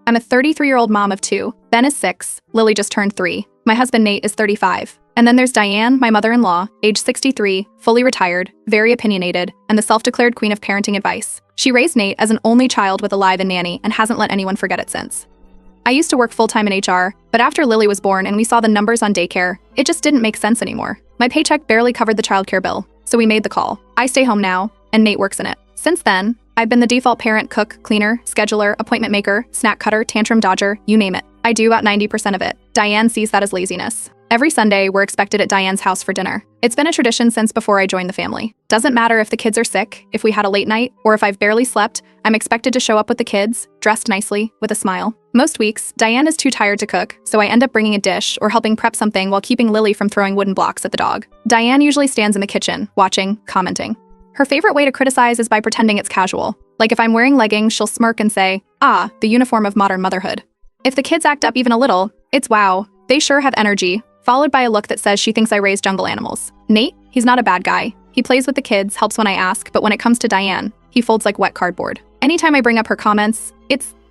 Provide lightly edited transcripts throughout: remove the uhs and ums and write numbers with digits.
I'm a 33-year-old mom of two. Ben is 6, Lily just turned 3. My husband Nate is 35. And then there's Diane, my mother-in-law, age 63, fully retired, very opinionated, and the self-declared queen of parenting advice. She raised Nate as an only child with a live-in nanny and hasn't let anyone forget it since. I used to work full-time in HR, but after Lily was born and we saw the numbers on daycare, it just didn't make sense anymore. My paycheck barely covered the childcare bill, so we made the call. I stay home now, and Nate works in it. Since then, I've been the default parent, cook, cleaner, scheduler, appointment maker, snack cutter, tantrum dodger, you name it. I do about 90% of it. Diane sees that as laziness. Every Sunday, we're expected at Diane's house for dinner. It's been a tradition since before I joined the family. Doesn't matter if the kids are sick, if we had a late night, or if I've barely slept, I'm expected to show up with the kids, dressed nicely, with a smile. Most weeks, Diane is too tired to cook, so I end up bringing a dish or helping prep something while keeping Lily from throwing wooden blocks at the dog. Diane usually stands in the kitchen, watching, commenting. Her favorite way to criticize is by pretending it's casual. Like if I'm wearing leggings, she'll smirk and say, "Ah, the uniform of modern motherhood." If the kids act up even a little, it's wow, they sure have energy, followed by a look that says she thinks I raise jungle animals. Nate, he's not a bad guy. He plays with the kids, helps when I ask, but when it comes to Diane, he folds like wet cardboard. Anytime I bring up her comments,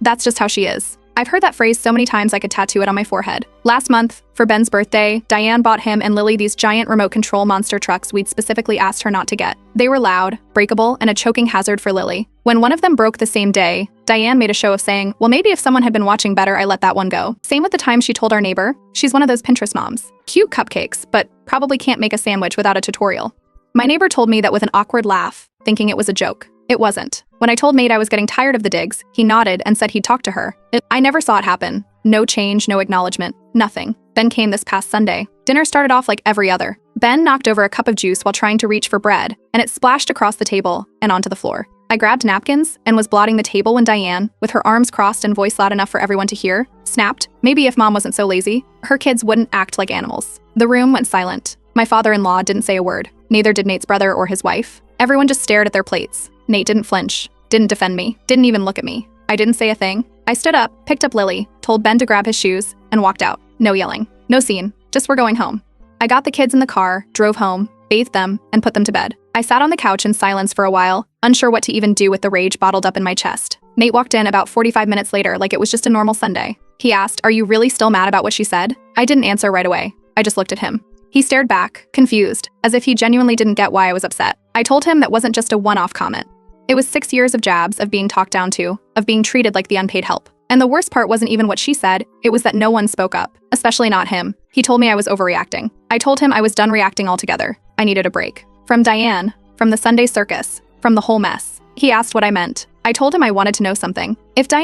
that's just how she is. I've heard that phrase so many times I could tattoo it on my forehead. Last month, for Ben's birthday, Diane bought him and Lily these giant remote control monster trucks we'd specifically asked her not to get. They were loud, breakable, and a choking hazard for Lily. When one of them broke the same day, Diane made a show of saying, well, maybe if someone had been watching better, I let that one go. Same with the time she told our neighbor. She's one of those Pinterest moms. Cute cupcakes, but probably can't make a sandwich without a tutorial. My neighbor told me that with an awkward laugh, thinking it was a joke. It wasn't. When I told Nate I was getting tired of the digs, he nodded and said he'd talk to her. I never saw it happen. No change, no acknowledgement, nothing. Ben came this past Sunday. Dinner started off like every other. Ben knocked over a cup of juice while trying to reach for bread, and it splashed across the table and onto the floor. I grabbed napkins and was blotting the table when Diane, with her arms crossed and voice loud enough for everyone to hear, snapped, maybe if mom wasn't so lazy, her kids wouldn't act like animals. The room went silent. My father-in-law didn't say a word. Neither did Nate's brother or his wife. Everyone just stared at their plates. Nate didn't flinch, didn't defend me, didn't even look at me. I didn't say a thing. I stood up, picked up Lily, told Ben to grab his shoes, and walked out. No yelling, no scene, just we're going home. I got the kids in the car, drove home, bathed them, and put them to bed. I sat on the couch in silence for a while, unsure what to even do with the rage bottled up in my chest. Nate walked in about 45 minutes later like it was just a normal Sunday. He asked, "Are you really still mad about what she said?" I didn't answer right away. I just looked at him. He stared back, confused, as if he genuinely didn't get why I was upset. I told him that wasn't just a one-off comment. It was 6 years of jabs, of being talked down to, of being treated like the unpaid help. And the worst part wasn't even what she said, it was that no one spoke up, especially not him. He told me I was overreacting. I told him I was done reacting altogether. I needed a break. From Diane, from the Sunday circus, from the whole mess. He asked what I meant. I told him I wanted to know something. If Diane